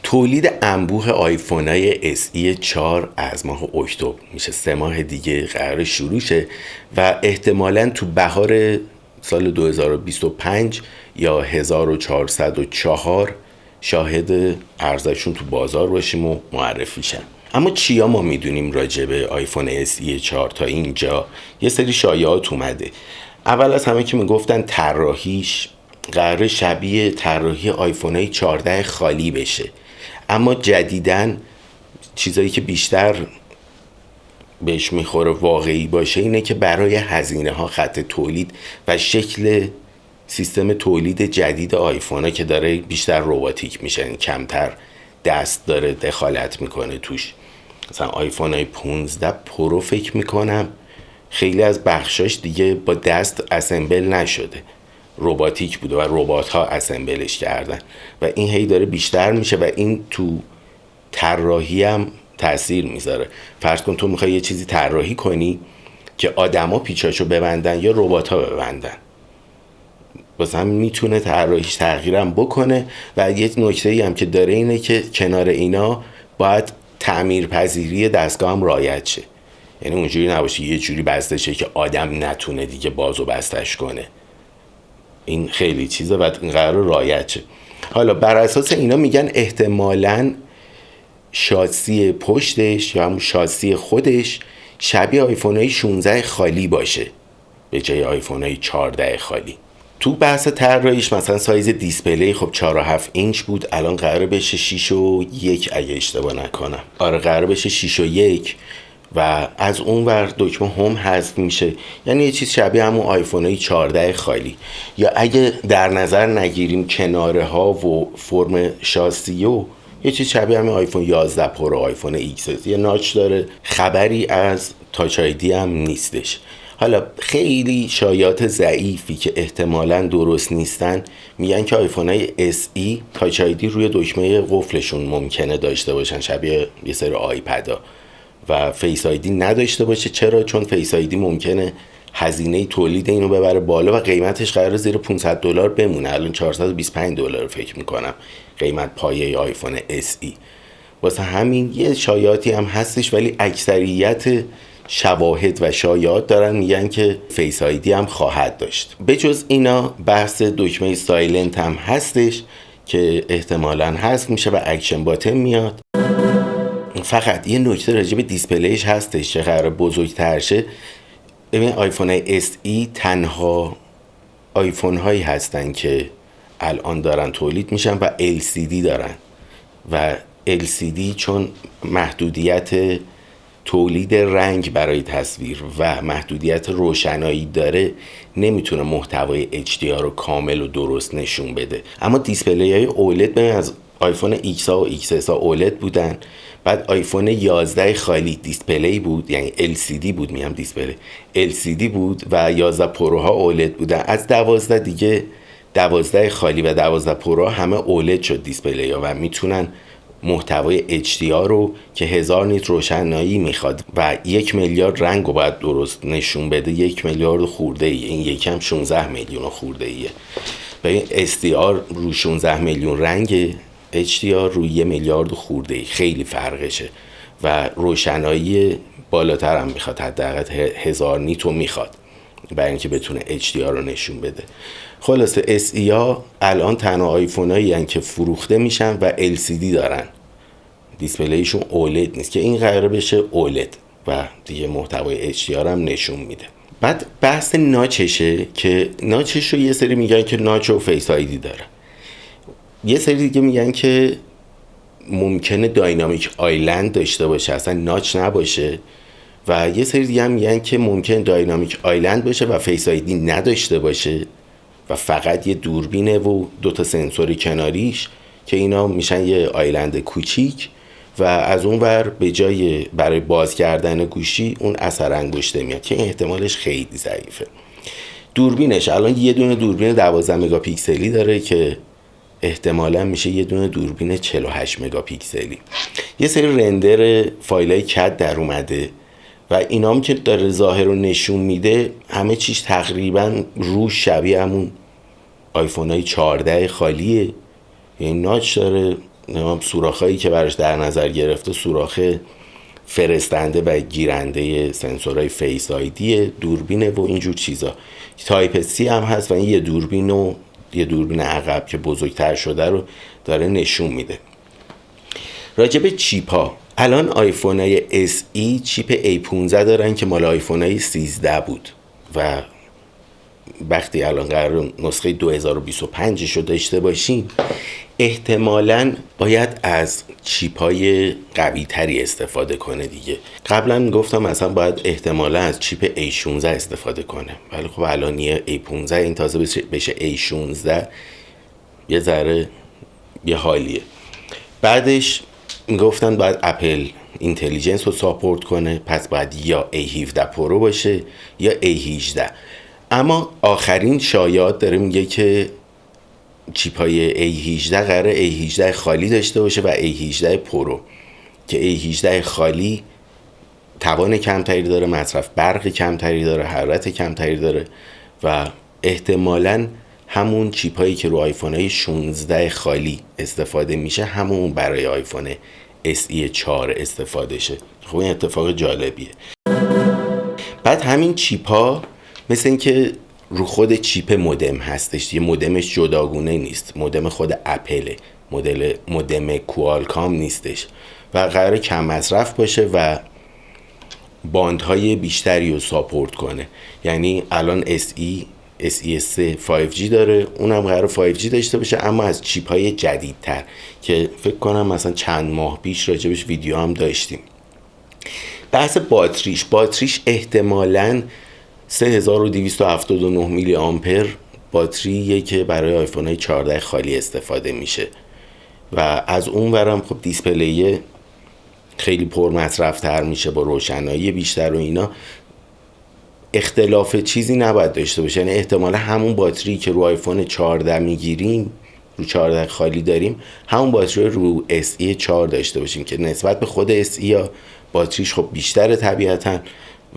تولید انبوه آیفون های SE 4 از ماه اکتبر میشه 3 ماه دیگه قرار شروع شه و احتمالاً تو بهار سال 2025 یا 1404 شاهد عرضشون تو بازار باشیم و معرفی شن. اما چیا ما میدونیم راجع به آیفون SE 4 تا اینجا؟ یه سری شایعات اومده. اول از همه که میگفتن طراحیش قرار شبیه طراحی آیفون های 14 خالی بشه، اما جدیدن چیزایی که بیشتر بهش میخوره واقعی باشه اینه که برای هزینه ها خط تولید و شکل سیستم تولید جدید آیفون ها که داره بیشتر رباتیک میشه، کمتر دست داره دخالت میکنه توش. مثلا آیفون های 15 پرو فکر میکنم خیلی از بخشاش دیگه با دست اسمبل نشده، رباتیک بوده و ربات ها اسمبلش کردن و این هی داره بیشتر میشه و این تو طراحی هم تأثیر میذاره. فرض کن تو میخوای یه چیزی طراحی کنی که آدما پیچاشو ببندن یا ربات ها ببندن، واسه هم میتونه طراحیش تغییرم بکنه. و یه نکته‌ای هم که داره اینه که کنار اینا باید تعمیر پذیری دستگاه هم رعایت شه، یعنی اونجوری نباشه یه جوری بسته شه که آدم نتونه دیگه بازو بستش کنه. این خیلی چیزه و این قرار رعایت شه. حالا بر اساس اینا میگن احتمالاً شاسی پشتش یا همون شاسی خودش شبیه آیفون های 16 خالی باشه به جای آیفون های 14 خالی. تو بحث طراحیش مثلا سایز دیسپلی خب 4.7 اینچ بود، الان قرار بشه 6.1 اگه اشتباه نکنم. آره قرار بشه 6.1 و از اون ور دکمه هوم حذف میشه، یعنی یه چیز شبیه همون آیفون های 14 خالی. یا اگه در نظر نگیریم کناره ها و فرم شاسی و یه چیز شبیه همین آیفون 11 پرو، آیفون ایکس یه ناچ داره، خبری از تاچ آیدی هم نیستش. حالا خیلی شایعات ضعیفی که احتمالاً درست نیستن میگن که آیفون های SE تاچ آیدی روی دکمه قفلشون ممکنه داشته باشن شبیه یه سری آیپدا و فیس آیدی نداشته باشه. چرا؟ چون فیس آیدی ممکنه هزینه تولید اینو ببره بالا و قیمتش قراره زیر $500 بمونه. الان $425 فکر میکنم قیمت پایه آیفون SE. واسه همین یه شایعاتی هم هستش، ولی اکثریت شواهد و شایعات دارن میگن که فیس آیدی هم خواهد داشت. به جز اینا بحث دکمه سایلنت هم هستش که احتمالاً هست میشه و اکشن باتن میاد. فقط یه نکته راجع به دیسپلیش هستش که قراره بزرگتر شه. ببین آیفون های SE تنها آیفون هایی هستن که الان دارن تولید میشن و LCD دارن و LCD چون محدودیت تولید رنگ برای تصویر و محدودیت روشنایی داره نمیتونه محتوای HDR رو کامل و درست نشون بده. اما دیسپلی های OLED ببین از آیفون X ها و XS ها OLED بودن، بعد آیفون 11 خالی دیسپلی بود، یعنی LCD بود، میام دیسپلی LCD بود و 11 پرو ها OLED بودن. از 12 دیگه 12 خالی و 12 پرو همه OLED شد دیسپلی ها و میتونن محتوای HDR رو که 1000 نیت روشنایی میخواد و 1 میلیارد رنگ رو باید درست نشون بده، 1 میلیارد خورده ای، این یکم 16 میلیون خورده ایه و این SDR رو 16 میلیون رنگ، HDR روی 1 میلیارد خورده ای، خیلی فرقشه و روشنایی بالاتر هم میخواد، حداقل 1000 نیت رو میخواد برای اینکه بتونه HDR رو نشون بده. خلاصه SE ها الان تنها آیفون هایی که فروخته میشن و LCD دارن، دیسپلیشون OLED نیست که این قراره بشه OLED و دیگه محتوای HDR هم نشون میده. بعد بحث ناچشه که ناچش رو یه سری میگن که ناچ و فیس آیدی داره، یه سری دیگه میگن که ممکنه داینامیک آیلند داشته باشه اصلا ناچ نباشه و یه سری دیگه هم میگن که ممکن داینامیک آیلند باشه و فیس آیدی نداشته باشه و فقط یه دوربینه و 2 سنسور کناریش که اینا میشن یه آیلند کوچیک و از اون ور به جای برای باز کردن گوشی اون اثر انگشته میاد که این احتمالش خیلی ضعیفه. دوربینش الان یه دونه دوربین 12 مگاپیکسلی داره که احتمالاً میشه یه دونه دوربین 48 مگاپیکسلی. یه سری رندر فایلای کد در اومده و اینام که داره ظاهر رو نشون میده همه چیز تقریبا روش شبیه همون آیفون های 14 خالیه، یعنی ناچ داره، سوراخ‌هایی که براش در نظر گرفته سوراخ فرستنده و گیرنده سنسورهای فیس آیدی، دوربینه و اینجور چیزا. تایپ سی هم هست و این یه دوربین عقب که بزرگتر شده رو داره نشون میده. راجب چیپ ها، الان آیفون های SE چیپ A15 دارن که مال آیفون های 13 بود و وقتی الان قرار نسخه 2025 رو داشته باشیم احتمالاً باید از چیپ های قوی تری استفاده کنه دیگه. قبلا میگفتم مثلا باید احتمالاً از چیپ A16 استفاده کنه، ولی خب الان یه A15 این تازه بشه A16 یه ذره یه حالیه. بعدش میگفتن باید اپل اینتلیجنس رو ساپورت کنه، پس باید یا A17 پرو باشه یا A18. اما آخرین شایعات داره میگه که چیپ های A18 قراره A18 خالی داشته باشه و A18 پرو، که A18 خالی توان کمتری داره، مصرف برق کمتری داره، حرارت کمتری داره و احتمالاً همون چیپ هایی که رو آیفون های 16 خالی استفاده میشه همون برای آیفون SE 4 استفاده شه. خب این اتفاق جالبیه. بعد همین چیپ ها مثل این که رو خود چیپ مودم هستش، یه مودمش جداگونه نیست، مودم خود اپله، مودم کوالکام نیستش و قراره کم مصرف باشه و باندهای بیشتری رو ساپورت کنه. یعنی الان SE3 5G داره، اونم قراره 5G داشته باشه اما از چیپ های جدیدتر که فکر کنم مثلا چند ماه پیش راجبش ویدیو هم داشتیم. بحث باتریش احتمالاً 3279 میلی آمپر باتریه که برای آیفون های 14 خالی استفاده میشه و از اون ورم خب دیسپلیه خیلی پر مصرف تر میشه با روشنایی بیشتر و اینا. اختلاف چیزی نباید داشته باشه، یعنی احتمالا همون باتری که رو آیفون 14 میگیریم، رو 14 خالی داریم، همون باتری رو SE 4 داشته باشیم که نسبت به خود SE یا باتریش خب بیشتره طبیعتاً،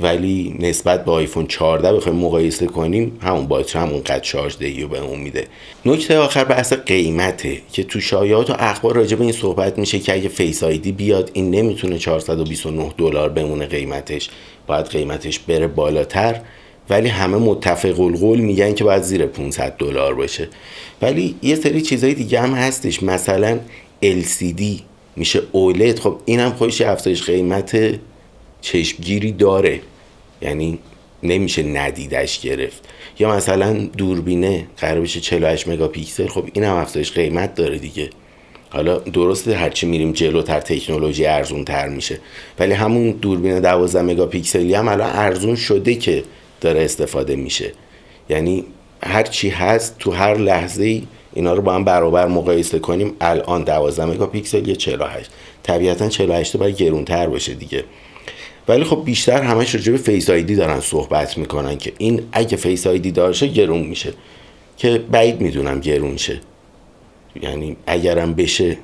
ولی نسبت به آیفون 14 بخوایم مقایسه کنیم همون باتری همون قد شارژ دهی رو بهمون میده. نکته آخر بحث قیمته که تو شایعات و اخبار راجع به این صحبت میشه که اگه فیس آیدی بیاد این نمیتونه $429 بمونه قیمتش، باید قیمتش بره بالاتر، ولی همه متفق القول میگن که باید زیر $500 باشه. ولی یه سری چیزای دیگه هم هستش، مثلا LCD میشه OLED، خب اینم خودش افزایش قیمت چشمگیری داره، یعنی نمیشه ندیدش گرفت. یا مثلا دوربینه قرار بشه 48 مگاپیکسل، خب اینم افزایش قیمت داره دیگه. حالا درسته هرچی میریم جلوتر تکنولوژی ارزون تر میشه، ولی همون دوربین 12 مگاپیکسلی هم الان ارزون شده که داره استفاده میشه. یعنی هرچی هست تو هر لحظه اینا رو با هم برابر مقایسه کنیم، الان 12 مگاپیکسل یا 48، طبیعتا 48 باید گرونتر باشه دیگه. ولی خب بیشتر همش راجع به فیس آیدی دارن صحبت میکنن که این اگه فیس آیدی دارشه گرون میشه، که بعید میدونم گرون شه. یعنی اگرم بشه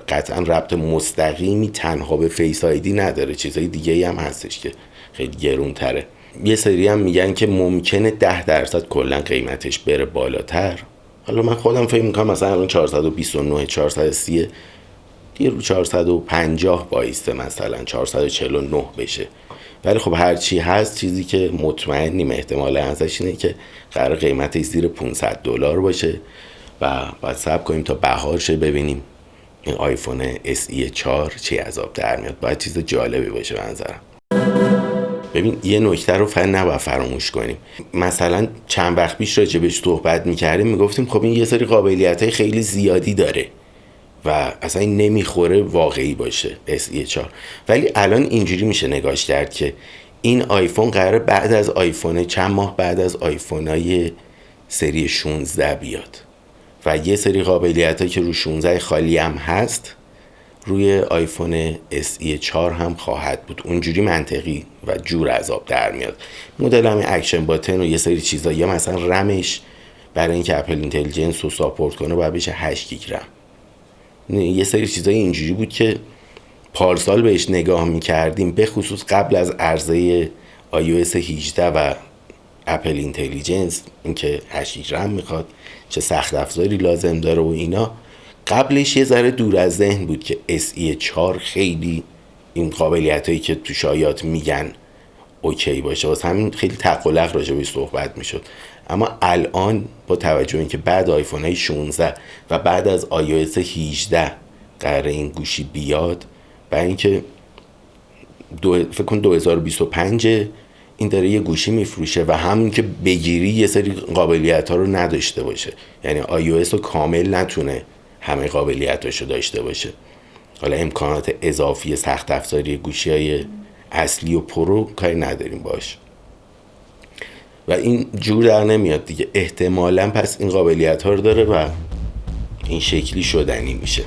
قطعا ربط مستقیمی تنها به فیس آیدی نداره، چیزای دیگه هم هستش که خیلی گرون تره. یه سری هم میگن که ممکنه 10% کلا قیمتش بره بالاتر. حالا من خودم فکر میکنم مثلا الان 429 430 دیگه رو 450 بایسته، مثلا 449 بشه. ولی خب هرچی هست چیزی که مطمئنیم احتمالا ازش اینه که قرار قیمتش زیر $500 باشه و باید صبر کنیم تا بهار شه ببینیم این آیفون SE 4 چی عذاب در میاد. باید چیز جالبی باشه به نظرم. ببین یه نکته رو نباید فراموش کنیم، مثلا چند وقت پیش راجبش صحبت میکردیم میگفتیم خب این یه سری قابلیت‌های خیلی زیادی داره و اصلا این نمیخوره واقعی باشه SE 4، ولی الان اینجوری میشه نگاش کرد که این آیفون قراره بعد از آیفون، چند ماه بعد از آیفونای سری 16 بیاد و یه سری قابلیت‌هایی که رو 16 خالی هم هست روی آیفون SE 4 هم خواهد بود. اونجوری منطقی و جور عذاب در میاد. مدل هم اکشن باتن و یه سری چیزا، یا مثلا رمش برای اینکه اپل اینتلیجنس رو ساپورت کنه باید بشه 8 گیگ رم. یه سری چیزای اینجوری بود که پارسال بهش نگاه میکردیم، به خصوص قبل از عرضه iOS 18 و اپل اینتلیجنس، اینکه 8 گیگ رم میخواد، چه سخت افزاری لازم داره و اینا. قبلش یه ذره دور از ذهن بود که SE 4 خیلی این قابلیت هایی که تو شایعات میگن اوکی باشه، واسه همین خیلی تق و لق راجع بهش صحبت میشد. اما الان با توجه به اینکه بعد آیفون های 16 و بعد از iOS 18 قراره این گوشی بیاد و اینکه فکر کن 2025 این داره یه گوشی میفروشه و همون که بگیری یه سری قابلیت ها رو نداشته باشه، یعنی iOS رو کامل نتونه همه قابلیتاشو داشته باشه. حالا امکانات اضافی سخت افزاری گوشی های اصلی و پرو کاری نداریم باش و این جور در نمیاد دیگه. احتمالاً پس این قابلیت ها رو داره و این شکلی شدنی میشه.